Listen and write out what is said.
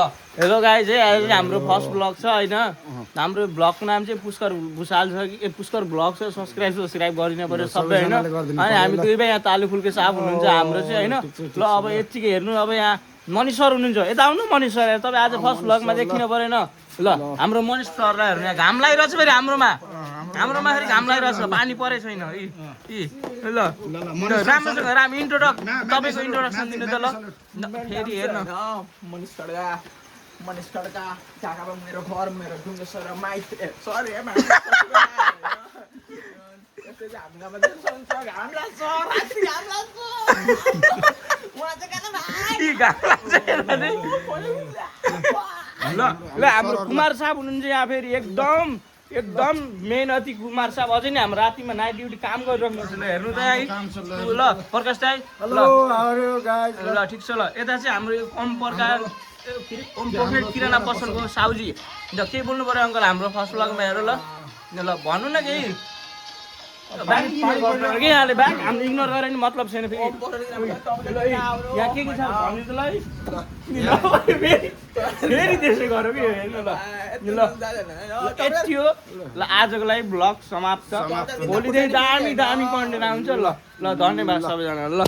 hello guys है आज हाम्रो फर्स्ट ब्लग छ होइन हाम्रो ब्लगको नाम चाहिँ पुष्कर भुसाल छ कि पुष्कर ब्लग छ सब्सक्राइब गरिदिनु पर्यो सबै होइन अनि हामी दुई भाइ यहाँ तालु फुलके साहब हुनुहुन्छ हाम्रो चाहिँ होइन ल अब यतिकै हेर्नु अब यहाँ मनिष सर हुनुहुन्छ यता आउनु मनिष सर तपाईँ आज फर्स्ट ब्लगमा देखिनु परेन ल हाम्रो मनिष सरलाई हेर्नु यहाँ घाम लागिरहेछ फेरि हाम्रोमा फेरि घाम लागिरहेछ पानी परे छैन ल राम्रोसँग राम्रो इन्ट्रोडक्ट तपाईँको इन्ट्रोडक्सन दिनु त ल फेरि हेर्नु मनिष खड्का ढाकामा मेरो घर मेरो डुङ्गेश्वर माइती सरी ल हाम्रो कुमार साहब हुनुहुन्छ यहाँ फेरि एकदम मेहनती कुमार साहब अझै नै हाम्रो रातिमा नाइट ड्युटी काम गरिरहनुहुन्छ ल हेर्नु त है ल प्रकाश दाइ ल ठिक छ ल यता चाहिँ हाम्रो ओम पोखरेल किराना पसलको साउजी ल के बोल्नु पर्यो अङ्कल हाम्रो फर्स्ट ब्लगमा हेर ल भन्नु न केही यहाँले ब्याग हाम्रो इग्नोर गरेर नि मतलब छैन फेरि यहाँ के छ भन्नु त फेरि त्यसै गरौँ कि हेर्नु ल यति हो ल आजको लागि ब्लग समाप्त भोलिदेखि दामी कन्टेन्ट आउँछ ल धन्यवाद सबैजना ल